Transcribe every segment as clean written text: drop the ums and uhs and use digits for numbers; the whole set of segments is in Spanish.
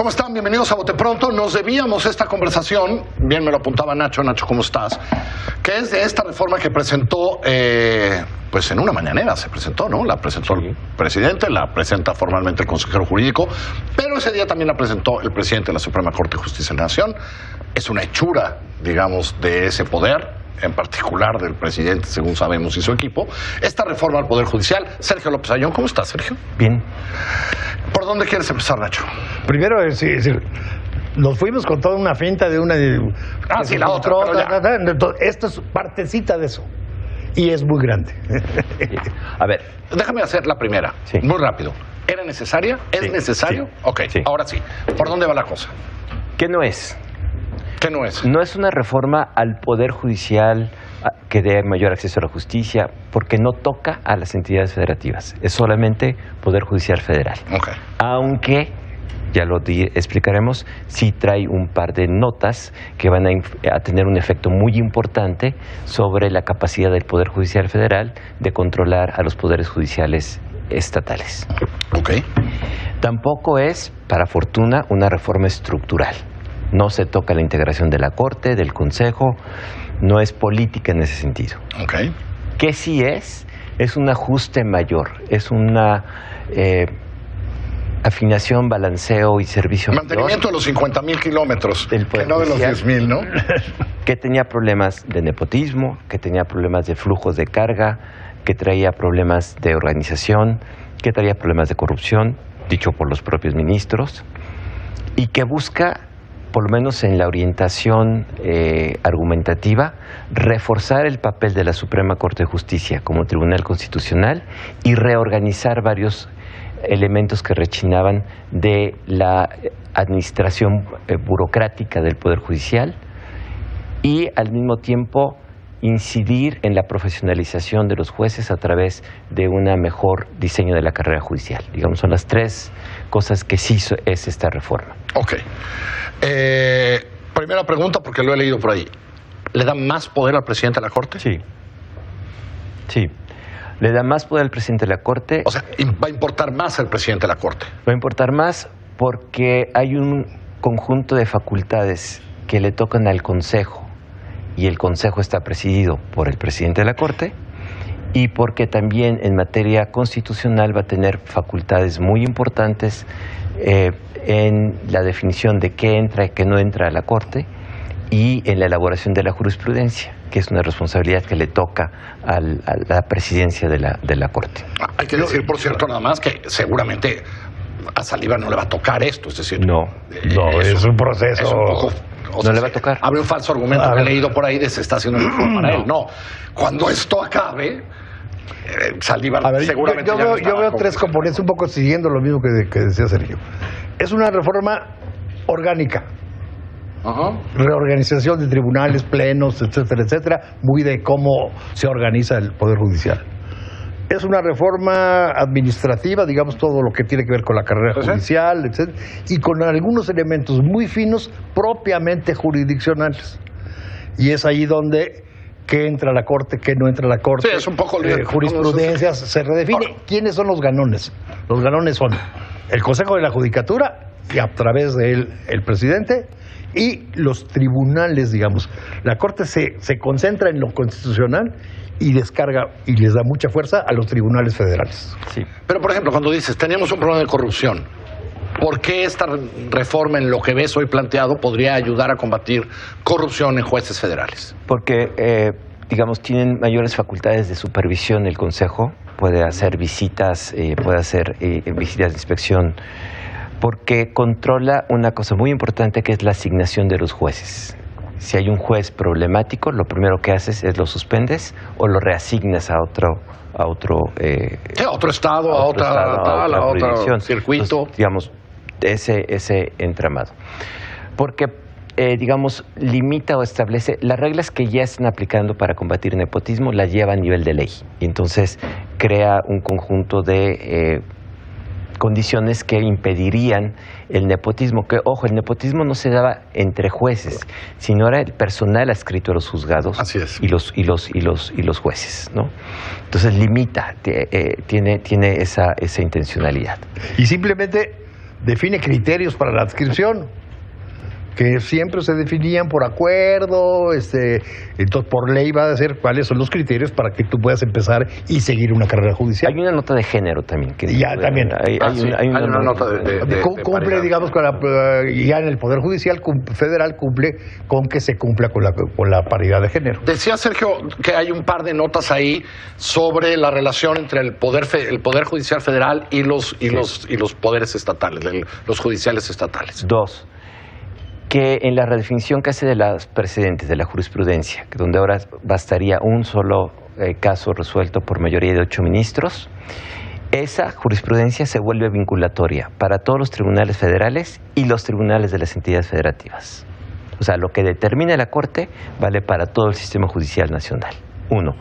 ¿Cómo están? Bienvenidos a Bote Pronto. Nos debíamos esta conversación, bien me lo apuntaba Nacho. Nacho, ¿cómo estás? Que es de esta reforma que presentó, pues en una mañanera se presentó, ¿no? La presentó el presidente, la presenta formalmente el consejero jurídico, pero ese día también la presentó el presidente de la Suprema Corte de Justicia de la Nación. Es una hechura, digamos, de ese poder, en particular del presidente, según sabemos, y su equipo, esta reforma al Poder Judicial. Sergio López Ayón, ¿cómo estás, Sergio? Bien. ¿Por dónde quieres empezar, Nacho? Primero, nos fuimos con toda una finta de una... sí, la otra, Esto es partecita de eso. Y es muy grande. A ver. Déjame hacer la primera, muy rápido. ¿Era necesaria? ¿Es necesario? Sí. Ok, ahora sí. ¿Por dónde va la cosa? ¿Qué no es? ¿Qué no es? No es una reforma al Poder Judicial que dé mayor acceso a la justicia, porque no toca a las entidades federativas. Es solamente Poder Judicial Federal. Okay. Aunque, ya lo explicaremos, sí trae un par de notas que van a tener un efecto muy importante sobre la capacidad del Poder Judicial Federal de controlar a los poderes judiciales estatales. Okay. Tampoco es, para fortuna, una reforma estructural. No se toca la integración de la Corte, del Consejo, no es política en ese sentido. Okay. ¿Qué sí es? Es un ajuste mayor, es una afinación, balanceo y servicio mantenimiento mayor de los 50,000 kilómetros, del que no de los 10,000, ¿no? Que tenía problemas de nepotismo, que tenía problemas de flujos de carga, que traía problemas de organización, que traía problemas de corrupción, dicho por los propios ministros, y que busca, por lo menos en la orientación argumentativa, reforzar el papel de la Suprema Corte de Justicia como Tribunal Constitucional y reorganizar varios elementos que rechinaban de la administración burocrática del Poder Judicial y al mismo tiempo incidir en la profesionalización de los jueces a través de un mejor diseño de la carrera judicial. Digamos, son las tres cosas que sí es esta reforma. Ok. Primera pregunta, porque lo he leído por ahí. ¿Le da más poder al presidente de la Corte? Sí. Sí. Le da más poder al presidente de la Corte. O sea, va a importar más al presidente de la Corte. Va a importar más porque hay un conjunto de facultades que le tocan al Consejo, y el Consejo está presidido por el presidente de la Corte, y porque también en materia constitucional va a tener facultades muy importantes en la definición de qué entra y qué no entra a la Corte, y en la elaboración de la jurisprudencia, que es una responsabilidad que le toca a la presidencia de la Corte. Hay que decir, por cierto, nada más que seguramente a Saldívar no le va a tocar esto, es decir... No, es un proceso... Es un poco, no le va a tocar. Había un falso argumento que he leído por ahí de se está haciendo un reforma para él. No, cuando esto acabe, Saldívar seguramente yo veo tres componentes, un poco siguiendo lo mismo que decía Sergio. Es una reforma orgánica. Reorganización de tribunales, plenos, etcétera, etcétera, muy de cómo se organiza el Poder Judicial. Es una reforma administrativa, digamos, todo lo que tiene que ver con la carrera judicial, etcétera, y con algunos elementos muy finos propiamente jurisdiccionales. Y es ahí donde qué entra a la Corte, qué no entra a la Corte. Sí, es un poco jurisprudencias, se redefine. ¿Quiénes son los ganones? Los ganones son el Consejo de la Judicatura, y a través de él el presidente, y los tribunales, digamos. La Corte se concentra en lo constitucional y descarga y les da mucha fuerza a los tribunales federales. Sí. Pero, por ejemplo, cuando dices, teníamos un problema de corrupción, ¿por qué esta reforma, en lo que ves hoy planteado, podría ayudar a combatir corrupción en jueces federales? Porque, digamos, tienen mayores facultades de supervisión el Consejo, puede hacer visitas, visitas de inspección, porque controla una cosa muy importante que es la asignación de los jueces. Si hay un juez problemático, lo primero que haces es lo suspendes o lo reasignas a otro estado, a otro circuito. Entonces, digamos, ese entramado. Porque, digamos, limita o establece las reglas que ya están aplicando para combatir nepotismo, las lleva a nivel de ley. Y entonces crea un conjunto de condiciones que impedirían el nepotismo, que, ojo, el nepotismo no se daba entre jueces, sino era el personal adscrito a los juzgados. Así es. y los jueces, ¿no? Entonces limita, tiene esa intencionalidad. Y simplemente define criterios para la adscripción, que siempre se definían por acuerdo, entonces por ley va a ser cuáles son los criterios para que tú puedas empezar y seguir una carrera judicial. Hay una nota de género también. También. Hay una nota de cumple, paridad. digamos, ya en el Poder Judicial federal cumple con que se cumpla con la paridad de género. Decía Sergio que hay un par de notas ahí sobre la relación entre el poder judicial federal y los poderes estatales, los judiciales estatales. Dos, que en la redefinición que hace de los precedentes de la jurisprudencia, que donde ahora bastaría un solo caso resuelto por mayoría de 8 ministros, esa jurisprudencia se vuelve vinculatoria para todos los tribunales federales y los tribunales de las entidades federativas. O sea, lo que determina la Corte vale para todo el sistema judicial nacional. 1.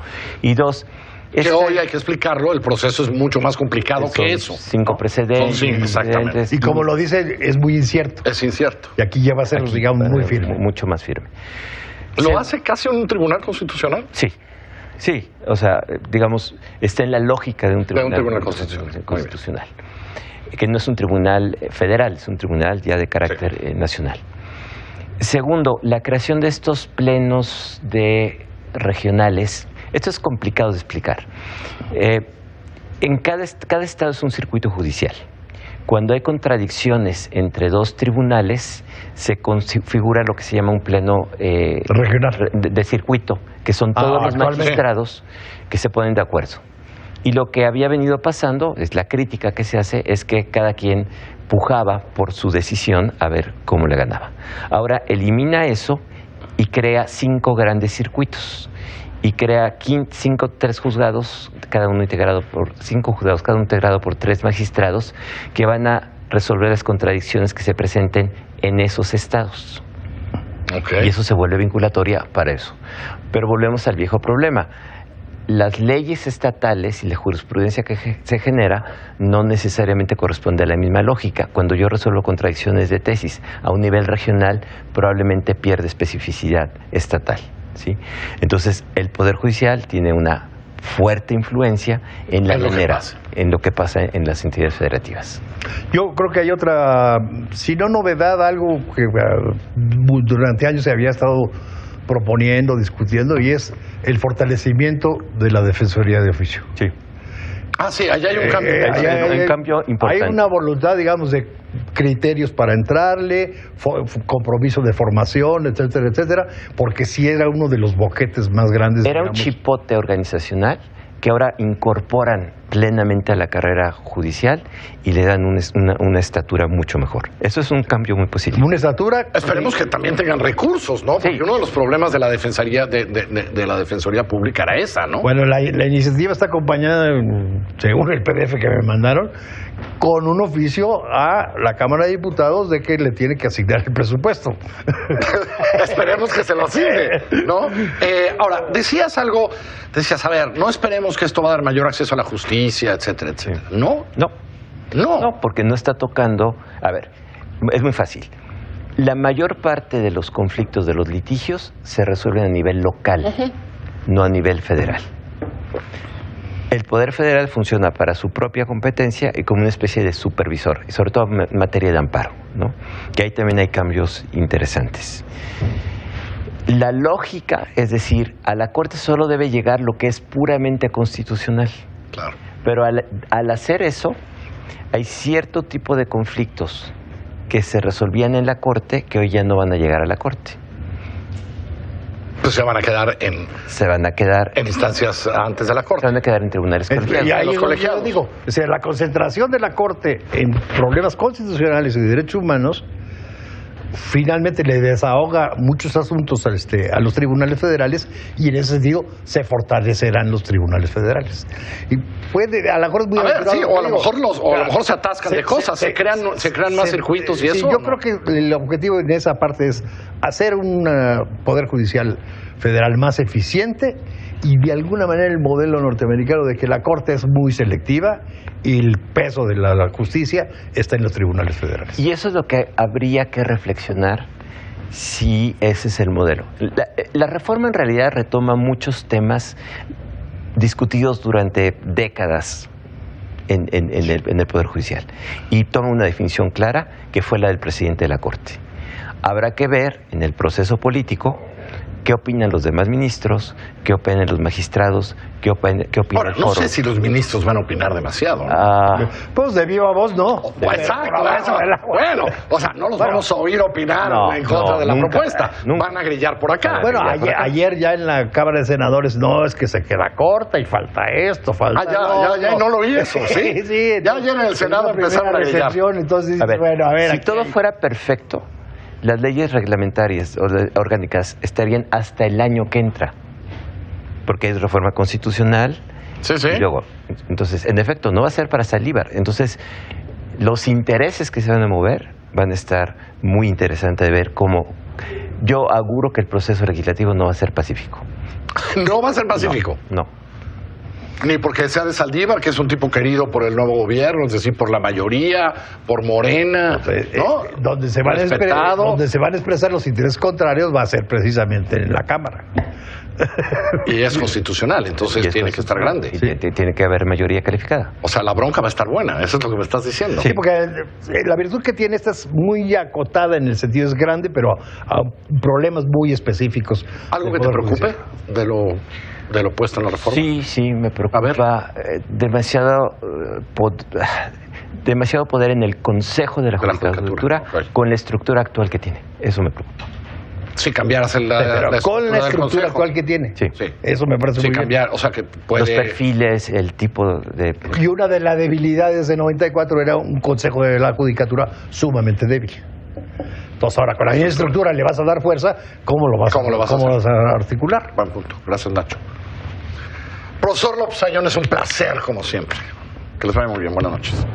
Y 2, que hoy hay que explicarlo, el proceso es mucho más complicado que eso. 5 precedentes. Son 5, exactamente. Y como lo dice, es muy incierto. Es incierto. Y aquí ya va a ser, digamos, muy firme. Mucho más firme. ¿Lo hace casi un tribunal constitucional? Sí. Sí, o sea, digamos, está en la lógica de un tribunal, constitucional. Que no es un tribunal federal, es un tribunal ya de carácter nacional. Segundo, la creación de estos plenos regionales. Esto es complicado de explicar. En cada estado es un circuito judicial. Cuando hay contradicciones entre 2 tribunales, se configura lo que se llama un pleno regional de circuito, que son todos los magistrados que se ponen de acuerdo. Y lo que había venido pasando, es la crítica que se hace, es que cada quien pujaba por su decisión a ver cómo le ganaba. Ahora elimina eso y crea 5 grandes circuitos. Y crea 3 juzgados, cada uno integrado por 5 juzgados, cada uno integrado por 3 magistrados, que van a resolver las contradicciones que se presenten en esos estados. Okay. Y eso se vuelve vinculatoria para eso. Pero volvemos al viejo problema. Las leyes estatales y la jurisprudencia que se genera no necesariamente corresponde a la misma lógica. Cuando yo resuelvo contradicciones de tesis a un nivel regional, probablemente pierde especificidad estatal. ¿Sí? Entonces, el Poder Judicial tiene una fuerte influencia en la manera, en lo que pasa en las entidades federativas. Yo creo que hay otra, si no novedad, algo que durante años se había estado proponiendo, discutiendo, y es el fortalecimiento de la Defensoría de Oficio. Sí. Ah, sí, allá hay un cambio. Hay un cambio importante. Hay una voluntad, digamos, de criterios para entrarle, compromiso de formación, etcétera, etcétera, porque sí era uno de los boquetes más grandes. Era un chipote organizacional que ahora incorporan plenamente a la carrera judicial y le dan una estatura mucho mejor. Eso es un cambio muy positivo. Una estatura. Esperemos que también tengan recursos, ¿no? Porque uno de los problemas de la defensoría de la Defensoría Pública era esa, ¿no? Bueno, la iniciativa está acompañada, según el PDF que me mandaron, con un oficio a la Cámara de Diputados de que le tiene que asignar el presupuesto. Esperemos que se lo asigne, ¿no? Ahora, decías, a ver, no esperemos que esto va a dar mayor acceso a la justicia, etcétera, etcétera. Sí. ¿No? No, porque no está tocando. A ver, es muy fácil. La mayor parte de los conflictos, de los litigios, se resuelven a nivel local, no a nivel federal. El Poder Federal funciona para su propia competencia y como una especie de supervisor, y sobre todo en materia de amparo, ¿no? Que ahí también hay cambios interesantes. La lógica, es decir, a la Corte solo debe llegar lo que es puramente constitucional. Claro. Pero al hacer eso, hay cierto tipo de conflictos que se resolvían en la Corte que hoy ya no van a llegar a la Corte. Pues se van a quedar en instancias antes de la Corte. Se van a quedar en tribunales colegiados. Y ahí los colegiados. yo digo, o sea, la concentración de la Corte en problemas constitucionales y de derechos humanos finalmente le desahoga muchos asuntos a los tribunales federales y en ese sentido se fortalecerán los tribunales federales. Y puede, a lo mejor es muy o a lo mejor se atascan de cosas, se crean más circuitos y eso. Yo creo que el objetivo en esa parte es hacer un poder judicial federal más eficiente y de alguna manera el modelo norteamericano de que la Corte es muy selectiva y el peso de la justicia está en los tribunales federales. Y eso es lo que habría que reflexionar si ese es el modelo. La reforma en realidad retoma muchos temas discutidos durante décadas en el Poder Judicial. Y toma una definición clara que fue la del presidente de la Corte. Habrá que ver en el proceso político qué opinan los demás ministros, qué opinan los magistrados, qué opina Ahora, el foro. no sé si los ministros van a opinar demasiado, ¿no? Pues de viva voz, no. Exacto, eso. Bueno, o sea, no los vamos a oír opinar en contra de la propuesta. Nunca. Van a grillar por acá. Bueno, ayer ya en la Cámara de Senadores, no, es que se queda corta y falta esto, falta ya no lo oí eso, ¿sí? Sí. Ya ayer en el Senado empezaron a grillar. Entonces, A ver, si aquí todo fuera perfecto, las leyes reglamentarias o orgánicas estarían hasta el año que entra, porque es reforma constitucional. Sí. Y luego, entonces, en efecto, no va a ser para Saldívar. Entonces, los intereses que se van a mover van a estar muy interesantes de ver cómo. Yo auguro que el proceso legislativo no va a ser pacífico. No va a ser pacífico. No. Ni porque sea de Saldívar, que es un tipo querido por el nuevo gobierno, es decir, por la mayoría, por Morena, ¿no? Donde se van a expresar los intereses contrarios va a ser precisamente en la Cámara. Y es constitucional, entonces tiene que estar grande. Tiene que haber mayoría calificada. O sea, la bronca va a estar buena, eso es lo que me estás diciendo. Sí, porque la virtud que tiene esta es muy acotada en el sentido, es grande, pero a problemas muy específicos. ¿Algo que te preocupe de lo puesto en la reforma? Sí, me preocupa demasiado poder en el Consejo de la Judicatura con la estructura actual que tiene. Eso me preocupa. Si cambiaras con la estructura actual que tiene. Sí. Eso me parece muy cambiar, bien. O sea, que puede... Los perfiles, el tipo de... Y una de las debilidades de 94 era un Consejo de la Judicatura sumamente débil. Entonces ahora con la misma estructura le vas a dar fuerza, ¿cómo lo vas a articular? Buen punto. Gracias, Nacho. Profesor López Ayllón, es un placer como siempre. Que les vaya muy bien. Buenas noches.